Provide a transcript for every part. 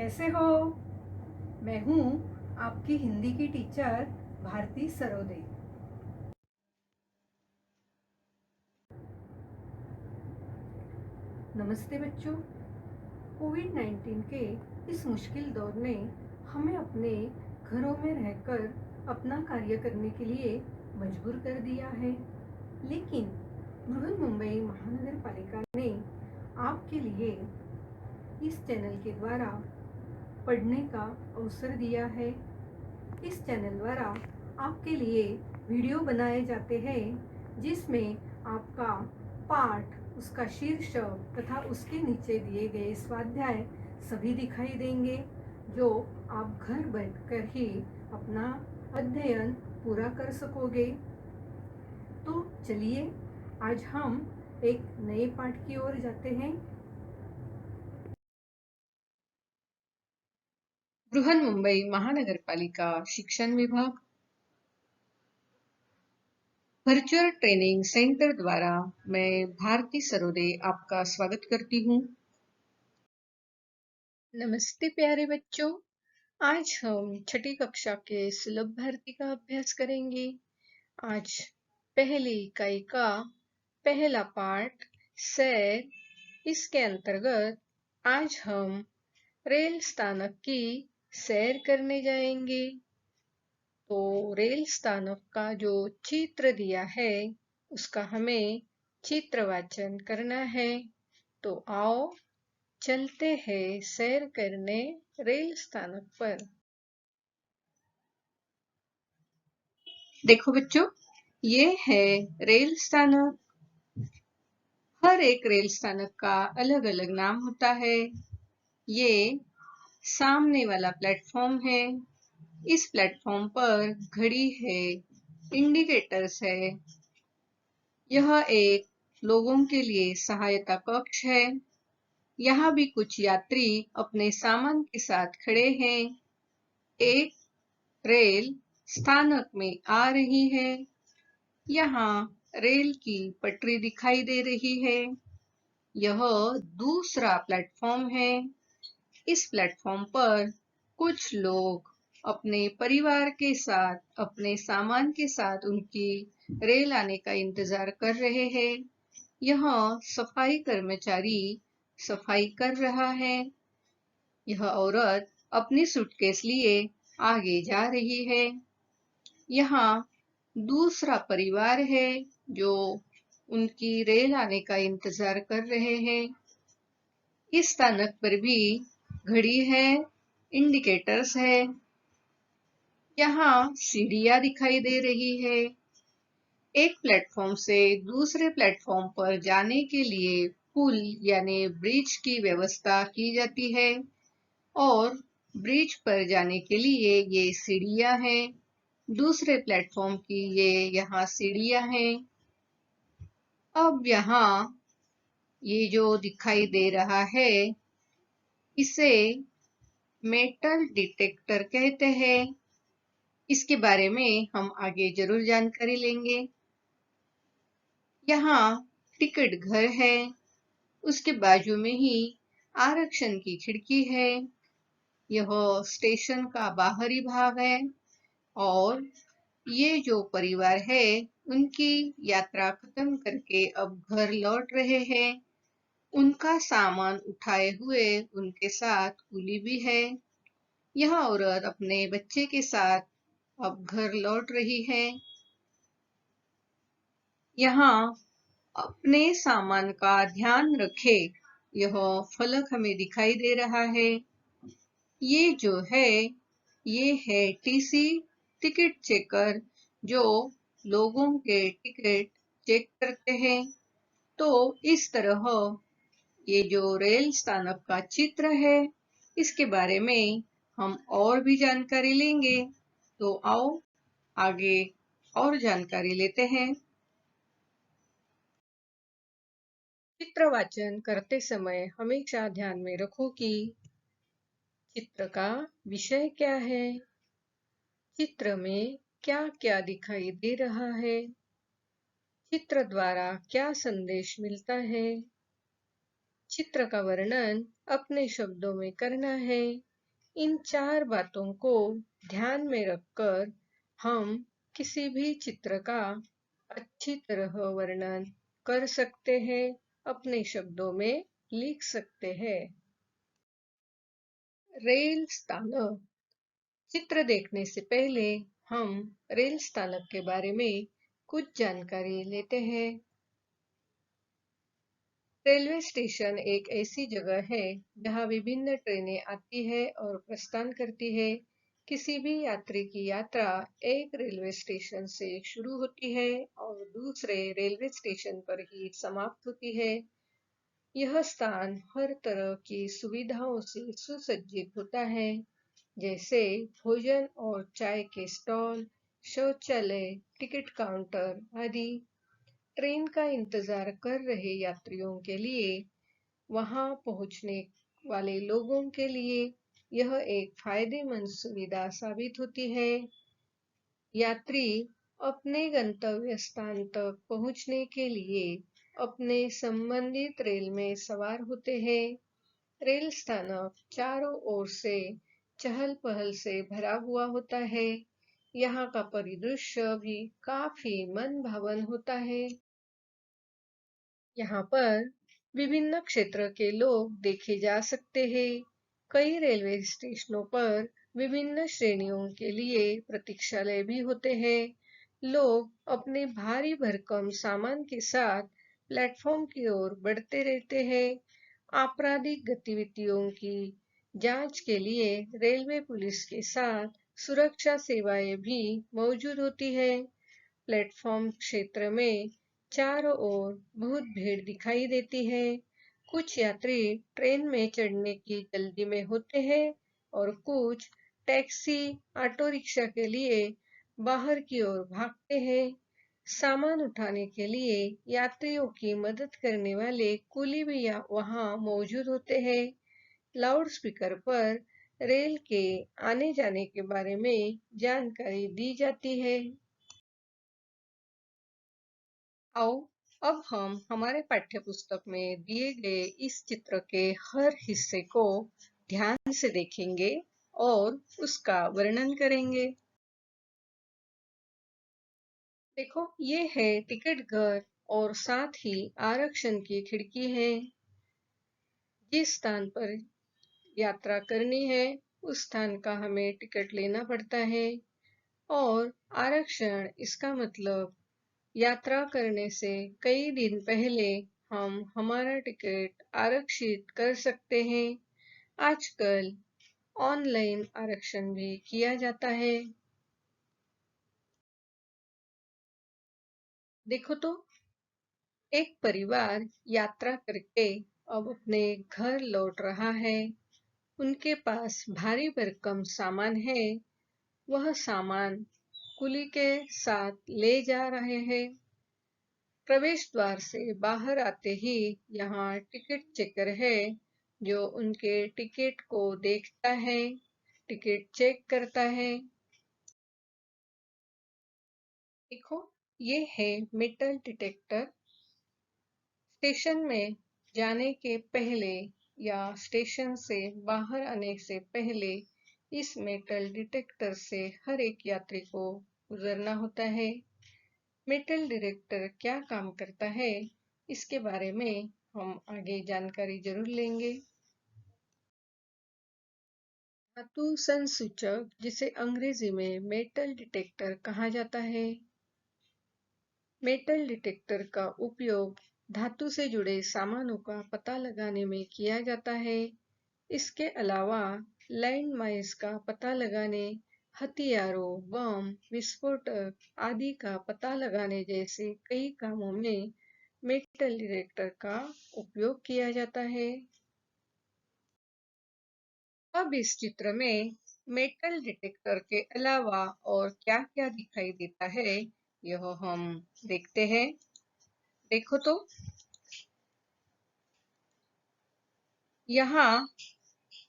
कैसे हो? मैं हूँ आपकी हिंदी की टीचर भारती सरोदे। नमस्ते बच्चों। कोविड-19 के इस मुश्किल दौर ने हमें अपने घरों में रहकर अपना कार्य करने के लिए मजबूर कर दिया है, लेकिन बृहन्मुंबई महानगर पालिका ने आपके लिए इस चैनल के द्वारा पढ़ने का अवसर दिया है। इस चैनल द्वारा आपके लिए वीडियो बनाए जाते हैं जिसमें आपका पाठ, उसका शीर्षक तथा उसके नीचे दिए गए स्वाध्याय सभी दिखाई देंगे, जो आप घर बैठकर ही अपना अध्ययन पूरा कर सकोगे। तो चलिए आज हम एक नए पाठ की ओर जाते हैं। बृहन्मुंबई महानगरपालिका शिक्षण विभाग वर्चुअल ट्रेनिंग सेंटर द्वारा मैं भारती सरोदे आपका स्वागत करती हूँ। नमस्ते प्यारे बच्चों, आज हम छठी कक्षा के सुलभ भारती का अभ्यास करेंगे। आज पहली इकाई का पहला पाठ सैर, इसके अंतर्गत आज हम रेल स्थानक की सैर करने जाएंगे। तो रेल स्थानक का जो चित्र दिया है उसका हमें चित्र वाचन करना है। तो आओ चलते हैं सैर करने रेल स्थानक पर। देखो बच्चों, ये है रेल स्थानक। हर एक रेल स्थानक का अलग अलग नाम होता है। ये सामने वाला प्लेटफॉर्म है। इस प्लेटफॉर्म पर घड़ी है, इंडिकेटर्स है। यह एक लोगों के लिए सहायता कक्ष है। यहाँ भी कुछ यात्री अपने सामान के साथ खड़े हैं। एक रेल स्थानक में आ रही है। यहाँ रेल की पटरी दिखाई दे रही है। यह दूसरा प्लेटफॉर्म है। इस प्लेटफॉर्म पर कुछ लोग अपने परिवार के साथ, अपने सामान के साथ उनकी रेल आने का इंतजार कर रहे हैं। यह सफाई कर्मचारी सफाई कर रहा है। यह औरत अपनी सूटकेस लिए आगे जा रही है। यहाँ दूसरा परिवार है जो उनकी रेल आने का इंतजार कर रहे हैं। इस स्थानक पर भी घड़ी है, इंडिकेटर्स है। यहाँ सीढ़ियां दिखाई दे रही है। एक प्लेटफॉर्म से दूसरे प्लेटफॉर्म पर जाने के लिए पुल यानी ब्रिज की व्यवस्था की जाती है और ब्रिज पर जाने के लिए ये सीढ़ियां हैं। दूसरे प्लेटफॉर्म की ये यहाँ सीढ़ियां हैं। अब यहाँ ये जो दिखाई दे रहा है इसे मेटल डिटेक्टर कहते हैं। इसके बारे में हम आगे जरूर जानकारी लेंगे। यहाँ टिकट घर है, उसके बाजू में ही आरक्षण की खिड़की है। यह स्टेशन का बाहरी भाग है और ये जो परिवार है उनकी यात्रा खत्म करके अब घर लौट रहे हैं। उनका सामान उठाए हुए उनके साथ कुली भी है। यह औरत अपने बच्चे के साथ अब घर लौट रही है। यहाँ अपने सामान का ध्यान रखे, यह फलक हमें दिखाई दे रहा है। ये जो है ये है टीसी, टिकट चेकर, जो लोगों के टिकट चेक करते हैं। तो इस तरह ये जो रेल स्थानक का चित्र है इसके बारे में हम और भी जानकारी लेंगे। तो आओ आगे और जानकारी लेते हैं। चित्र वाचन करते समय हमेशा ध्यान में रखो कि चित्र का विषय क्या है, चित्र में क्या क्या दिखाई दे रहा है, चित्र द्वारा क्या संदेश मिलता है। चित्र का वर्णन अपने शब्दों में करना है। इन चार बातों को ध्यान में रखकर हम किसी भी चित्र का अच्छी तरह वर्णन कर सकते हैं, अपने शब्दों में लिख सकते हैं। रेल स्थानक। चित्र देखने से पहले हम रेल स्थानक के बारे में कुछ जानकारी लेते हैं। रेलवे स्टेशन एक ऐसी जगह है जहां विभिन्न ट्रेनें आती है और प्रस्थान करती है। किसी भी यात्री की यात्रा एक रेलवे स्टेशन से शुरू होती है और दूसरे रेलवे स्टेशन पर ही समाप्त होती है। यह स्थान हर तरह की सुविधाओं से सुसज्जित होता है, जैसे भोजन और चाय के स्टॉल, शौचालय, टिकट काउंटर आदि। ट्रेन का इंतजार कर रहे यात्रियों के लिए, वहां पहुंचने वाले लोगों के लिए यह एक फायदेमंद सुविधा साबित होती है। यात्री अपने गंतव्य स्थान तक पहुंचने के लिए अपने संबंधित रेल में सवार होते हैं। रेल स्थानक चारों ओर से चहल पहल से भरा हुआ होता है। यहाँ का परिदृश्य भी काफी मन भावन होता है। यहाँ पर विभिन्न क्षेत्र के लोग देखे जा सकते हैं। कई रेलवे स्टेशनों पर विभिन्न श्रेणियों के लिए प्रतीक्षालय भी होते हैं। लोग अपने भारी भरकम सामान के साथ प्लेटफॉर्म की ओर बढ़ते रहते हैं। आपराधिक गतिविधियों की जांच के लिए रेलवे पुलिस के साथ सुरक्षा सेवाएं भी मौजूद होती है। प्लेटफॉर्म क्षेत्र में चारों ओर बहुत भीड़ दिखाई देती है। कुछ यात्री ट्रेन में चढ़ने की जल्दी में होते हैं और कुछ टैक्सी, ऑटो रिक्शा के लिए बाहर की ओर भागते हैं। सामान उठाने के लिए यात्रियों की मदद करने वाले कुली भी वहां मौजूद होते हैं। लाउड स्पीकर पर रेल के आने जाने के बारे में जानकारी दी जाती है। आओ अब हम हमारे पाठ्य पुस्तक में दिए गए इस चित्र के हर हिस्से को ध्यान से देखेंगे और उसका वर्णन करेंगे। देखो, ये है टिकट घर और साथ ही आरक्षण की खिड़की है। जिस स्थान पर यात्रा करनी है, उस स्थान का हमें टिकट लेना पड़ता है। और आरक्षण, इसका मतलब यात्रा करने से कई दिन पहले हम हमारा टिकट आरक्षित कर सकते हैं। आजकल ऑनलाइन आरक्षण भी किया जाता है। देखो तो, एक परिवार यात्रा करके अब अपने घर लौट रहा है। उनके पास भारी भरकम सामान है। वह सामान कुली के साथ ले जा रहे हैं। प्रवेश द्वार से बाहर आते ही यहाँ टिकट चेकर है, जो उनके टिकट को देखता है, टिकट चेक करता है। देखो, ये है मेटल डिटेक्टर। स्टेशन में जाने के पहले या स्टेशन से बाहर आने से पहले इस मेटल डिटेक्टर से हर एक यात्री को गुजरना होता है। मेटल डिटेक्टर क्या काम करता है, इसके बारे में हम आगे जानकारी जरूर लेंगे। धातु संसूचक, जिसे अंग्रेजी में मेटल डिटेक्टर कहा जाता है। मेटल डिटेक्टर का उपयोग धातु से जुड़े सामानों का पता लगाने में किया जाता है। इसके अलावा लैंड माइन्स का पता लगाने, हथियारों, बम, विस्फोटक आदि का पता लगाने जैसे कई कामों में मेटल डिटेक्टर का उपयोग किया जाता है। अब इस चित्र में मेटल डिटेक्टर के अलावा और क्या-क्या दिखाई देता है, यह हम देखते हैं। देखो तो, यहाँ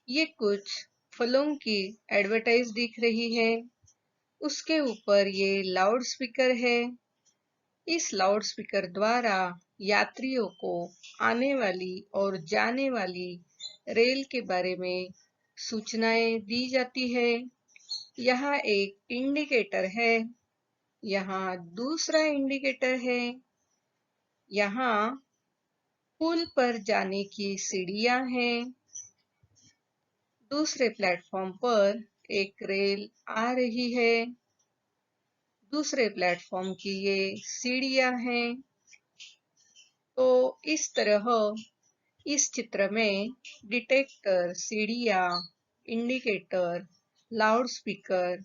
ये कुछ फलों की एडवर्टाइज दिख रही है। उसके ऊपर ये लाउड स्पीकर है। इस लाउड स्पीकर द्वारा यात्रियों को आने वाली और जाने वाली रेल के बारे में सूचनाएं दी जाती है। यहाँ एक इंडिकेटर है, यहाँ दूसरा इंडिकेटर है, यहाँ पुल पर जाने की सीढ़ियां हैं। दूसरे प्लेटफॉर्म पर एक रेल आ रही है। दूसरे प्लेटफॉर्म की ये सीढ़ियां हैं। तो इस तरह इस चित्र में डिटेक्टर, सीढ़ियां, इंडिकेटर, लाउड स्पीकर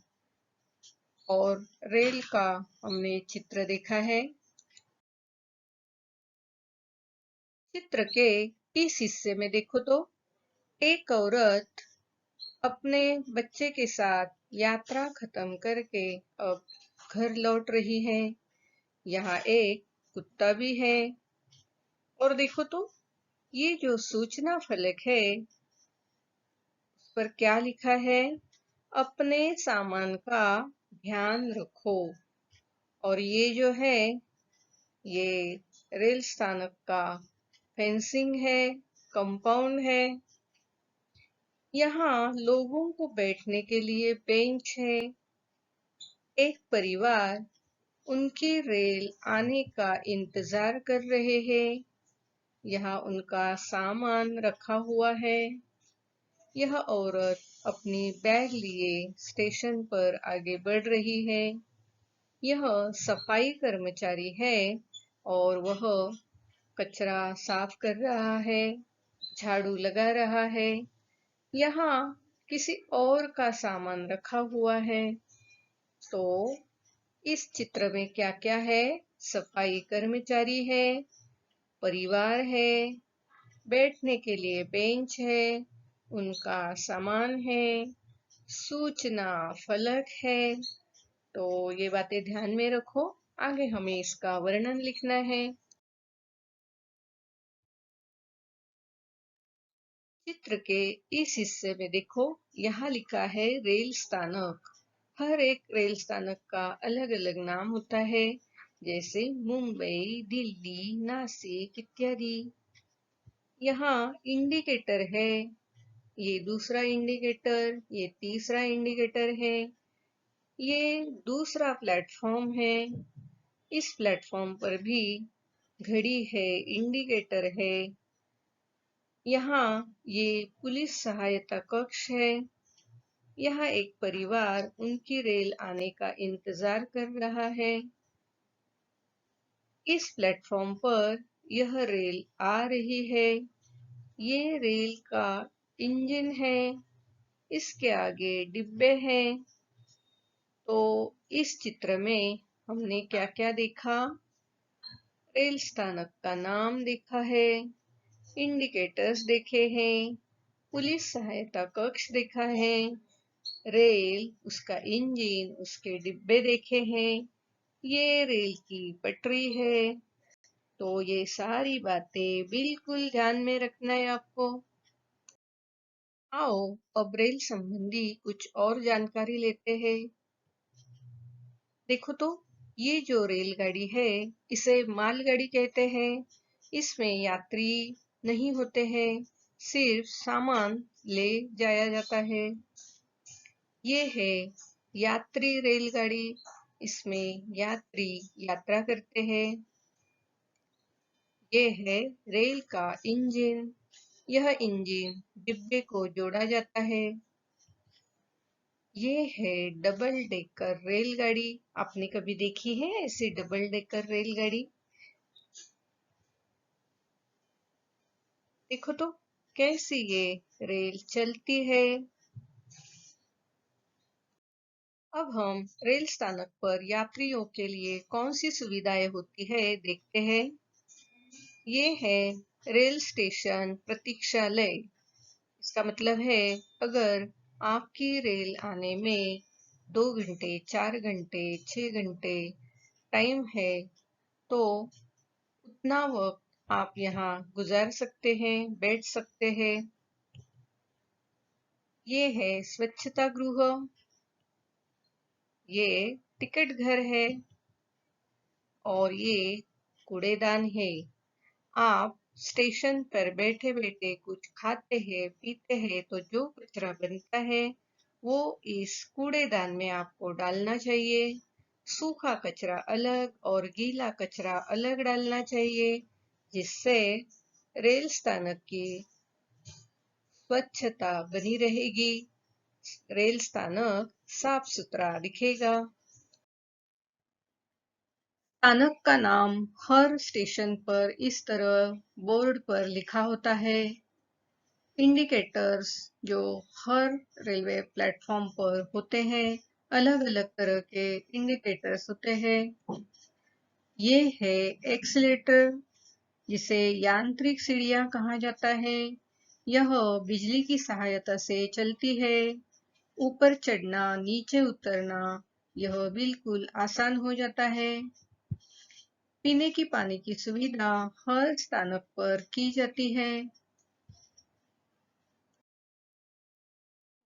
और रेल का हमने चित्र देखा है। चित्र के इस हिस्से में देखो तो एक औरत अपने बच्चे के साथ यात्रा खत्म करके अब घर लौट रही है। यहाँ एक कुत्ता भी है। और देखो तो ये जो सूचना फलक है उस पर क्या लिखा है? अपने सामान का ध्यान रखो। और ये जो है ये रेल स्थानक का फेंसिंग है, कंपाउंड है। यहाँ लोगों को बैठने के लिए बेंच है। एक परिवार उनकी रेल आने का इंतजार कर रहे हैं। यहाँ उनका सामान रखा हुआ है। यह औरत अपनी बैग लिए स्टेशन पर आगे बढ़ रही है। यह सफाई कर्मचारी है और वह कचरा साफ कर रहा है, झाड़ू लगा रहा है। यहाँ किसी और का सामान रखा हुआ है। तो इस चित्र में क्या-क्या है? सफाई कर्मचारी है, परिवार है, बैठने के लिए बेंच है, उनका सामान है, सूचना फलक है। तो ये बातें ध्यान में रखो। आगे हमें इसका वर्णन लिखना है। चित्र के इस हिस्से में देखो, यहाँ लिखा है रेल स्थानक। हर एक रेल स्थानक का अलग-अलग नाम होता है, जैसे मुंबई, दिल्ली, नासिक इत्यादि। यहाँ इंडिकेटर है, ये दूसरा इंडिकेटर, ये तीसरा इंडिकेटर है। ये दूसरा प्लेटफॉर्म है। इस प्लेटफॉर्म पर भी घड़ी है, इंडिकेटर है। यहाँ ये पुलिस सहायता कक्ष है। यहाँ एक परिवार उनकी रेल आने का इंतजार कर रहा है। इस प्लेटफॉर्म पर यह रेल आ रही है। ये रेल का इंजन है। इसके आगे डिब्बे हैं। तो इस चित्र में हमने क्या-क्या देखा? रेल स्थानक का नाम देखा है, इंडिकेटर्स देखे हैं, पुलिस सहायता कक्ष देखा है, रेल, उसका इंजन, उसके डिब्बे देखे हैं। ये रेल की पटरी है। तो ये सारी बातें बिल्कुल ध्यान में रखना है आपको। आओ अब रेल संबंधी कुछ और जानकारी लेते हैं। देखो तो ये जो रेलगाड़ी है इसे मालगाड़ी कहते हैं। इसमें यात्री नहीं होते हैं, सिर्फ सामान ले जाया जाता है। ये है यात्री रेलगाड़ी। इसमें यात्री यात्रा करते हैं। ये है रेल का इंजन। यह इंजन डिब्बे को जोड़ा जाता है। ये है डबल डेकर रेलगाड़ी। आपने कभी देखी है ऐसी डबल डेकर रेलगाड़ी? देखो तो कैसी ये रेल चलती है। अब हम रेल स्थानक पर यात्रियों के लिए कौन सी सुविधाएं होती है देखते हैं। ये है रेल स्टेशन प्रतीक्षालय। इसका मतलब है अगर आपकी रेल आने में 2 घंटे, 4 घंटे, 6 घंटे टाइम है तो उतना वक्त आप यहाँ गुजार सकते हैं, बैठ सकते हैं। ये है स्वच्छता गृह। ये टिकट घर है और ये कूड़ेदान है। आप स्टेशन पर बैठे बैठे कुछ खाते हैं पीते हैं तो जो कचरा बनता है वो इस कूड़ेदान में आपको डालना चाहिए। सूखा कचरा अलग और गीला कचरा अलग डालना चाहिए, जिससे रेल स्थानक की स्वच्छता बनी रहेगी। रेल स्थानक साफ सुथरा दिखेगा। स्थानक का नाम हर स्टेशन पर इस तरह बोर्ड पर लिखा होता है। इंडिकेटर्स जो हर रेलवे प्लेटफॉर्म पर होते हैं, अलग अलग तरह के इंडिकेटर्स होते हैं। ये है एक्सीलेटर, जिसे यांत्रिक सीढ़ियां कहा जाता है। यह बिजली की सहायता से चलती है। ऊपर चढ़ना नीचे उतरना यह बिल्कुल आसान हो जाता है। पीने की पानी की सुविधा हर स्थानक पर की जाती है।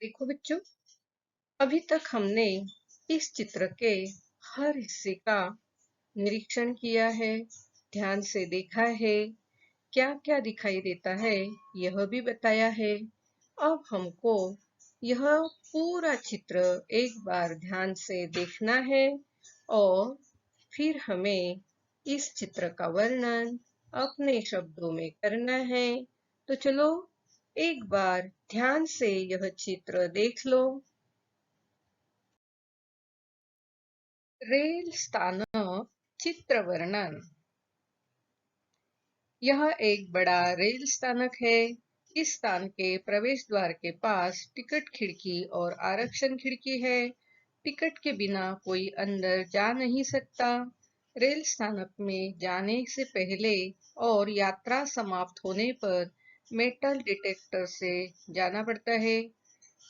देखो बच्चों, अभी तक हमने इस चित्र के हर हिस्से का निरीक्षण किया है, ध्यान से देखा है, क्या क्या दिखाई देता है यह भी बताया है। अब हमको यह पूरा चित्र एक बार ध्यान से देखना है और फिर हमें इस चित्र का वर्णन अपने शब्दों में करना है। तो चलो एक बार ध्यान से यह चित्र देख लो। रेल स्थानक चित्र वर्णन। यह एक बड़ा रेल स्थानक है। इस स्थान के प्रवेश द्वार के पास टिकट खिड़की और आरक्षण खिड़की है। टिकट के बिना कोई अंदर जा नहीं सकता। रेल स्थानक में जाने से पहले और यात्रा समाप्त होने पर मेटल डिटेक्टर से जाना पड़ता है।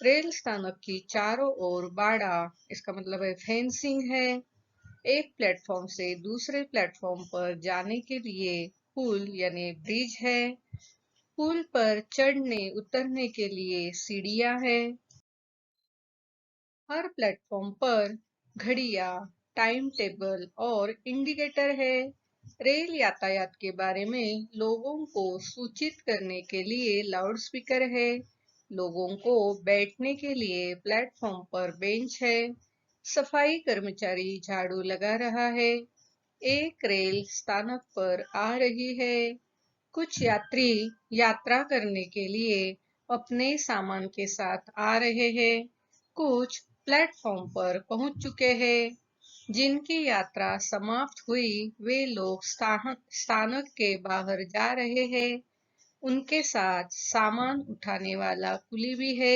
रेल स्थानक की चारों ओर बाड़ा, इसका मतलब है फेंसिंग है। एक प्लेटफॉर्म से दूसरे प्लेटफॉर्म पर जाने के लिए पुल यानी ब्रिज है। पुल पर चढ़ने उतरने के लिए सीढ़ियां हैं। हर प्लेटफॉर्म पर घड़ियां, टाइम टेबल और इंडिकेटर है। रेल यातायात के बारे में लोगों को सूचित करने के लिए लाउड स्पीकर है। लोगों को बैठने के लिए प्लेटफॉर्म पर बेंच है। सफाई कर्मचारी झाड़ू लगा रहा है। एक रेल स्थानक पर आ रही है। कुछ यात्री यात्रा करने के लिए अपने सामान के साथ आ रहे हैं। कुछ प्लेटफॉर्म पर पहुंच चुके हैं। जिनकी यात्रा समाप्त हुई वे लोग स्थानक के बाहर जा रहे हैं। उनके साथ सामान उठाने वाला कुली भी है।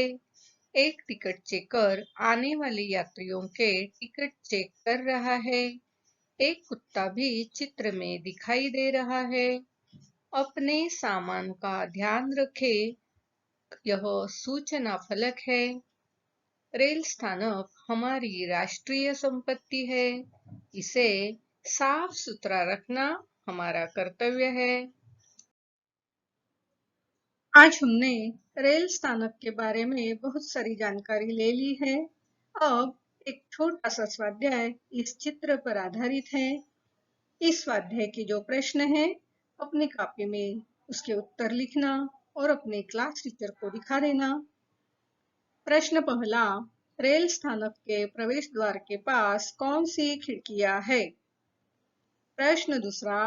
एक टिकट चेकर आने वाले यात्रियों के टिकट चेक कर रहा है। एक कुत्ता भी चित्र में दिखाई दे रहा है। अपने सामान का ध्यान रखें, यह सूचना फलक है। रेल स्थानक हमारी राष्ट्रीय संपत्ति है। इसे साफ सुथरा रखना हमारा कर्तव्य है। आज हमने रेल स्थानक के बारे में बहुत सारी जानकारी ले ली है। अब एक छोटा सा स्वाध्याय इस चित्र पर आधारित है। इस स्वाध्याय के जो प्रश्न है अपनी कॉपी में उसके उत्तर लिखना और अपने क्लास टीचर को दिखा देना। प्रश्न पहला, रेल स्थानक के प्रवेश द्वार के पास कौन सी खिड़कियां है? प्रश्न दूसरा,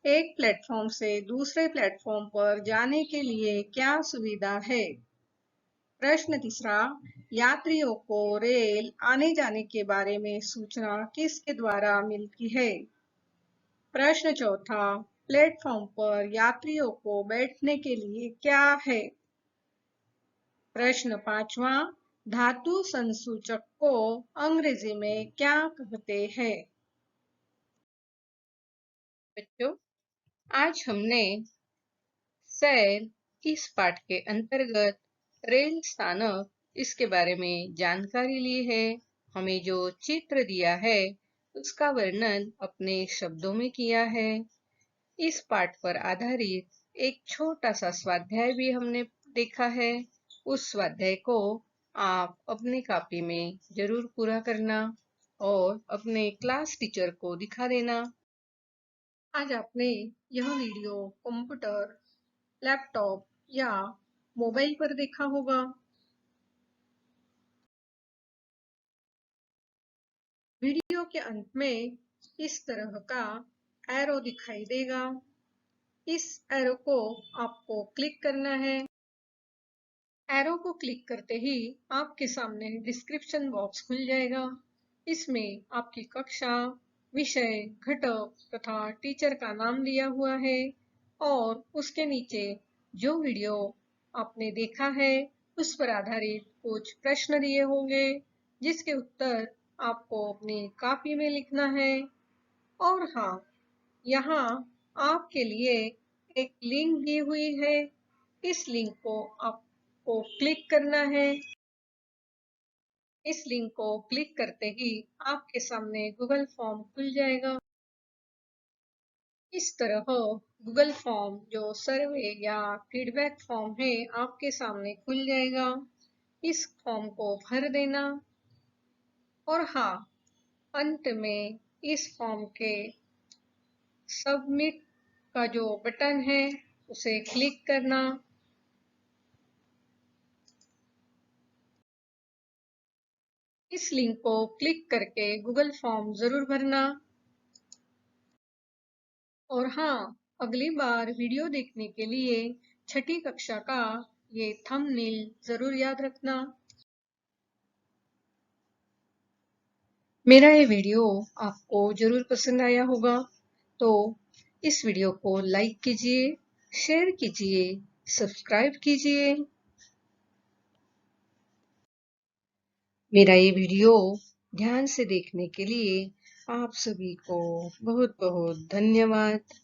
एक प्लेटफॉर्म से दूसरे प्लेटफॉर्म पर जाने के लिए क्या सुविधा है? प्रश्न तीसरा, यात्रियों को रेल आने जाने के बारे में सूचना किसके द्वारा मिलती है? प्रश्न चौथा, प्लेटफॉर्म पर यात्रियों को बैठने के लिए क्या है? प्रश्न पांचवा, धातु संसूचक को अंग्रेजी में क्या कहते हैं? बच्चों, आज हमने सैर इस पाठ के अंतर्गत रेल स्थानक इसके बारे में जानकारी ली है। हमें जो चित्र दिया है उसका वर्णन अपने शब्दों में किया है। इस पाठ पर आधारित एक छोटा सा स्वाध्याय भी हमने देखा है। उस स्वाध्याय को आप अपनी कॉपी में जरूर पूरा करना और अपने क्लास टीचर को दिखा देना। आज आपने यह वीडियो कंप्यूटर, लैपटॉप या मोबाइल पर देखा होगा। वीडियो के अंत में इस तरह का एरो दिखाई देगा। इस एरो को आपको क्लिक करना है। एरो को क्लिक करते ही आपके सामने डिस्क्रिप्शन बॉक्स खुल जाएगा। इसमें आपकी कक्षा, विषय, घटक तथा टीचर का नाम दिया हुआ है और उसके नीचे जो वीडियो आपने देखा है उस पर आधारित कुछ प्रश्न दिए होंगे, जिसके उत्तर आपको अपनी कॉपी में लिखना है। और हाँ, यहाँ आपके लिए एक लिंक दी हुई है। इस लिंक को आपको क्लिक करना है। इस लिंक को क्लिक करते ही आपके सामने गूगल फॉर्म खुल जाएगा। इस तरह गूगल फॉर्म जो सर्वे या फीडबैक फॉर्म है आपके सामने खुल जाएगा। इस फॉर्म को भर देना और हाँ, अंत में इस फॉर्म के सबमिट का जो बटन है उसे क्लिक करना। इस लिंक को क्लिक करके गूगल फॉर्म जरूर भरना। और हाँ, अगली बार वीडियो देखने के लिए छठी कक्षा का ये थंबनेल जरूर याद रखना। मेरा ये वीडियो आपको जरूर पसंद आया होगा, तो इस वीडियो को लाइक कीजिए, शेयर कीजिए, सब्सक्राइब कीजिए। मेरा ये वीडियो ध्यान से देखने के लिए आप सभी को बहुत बहुत धन्यवाद।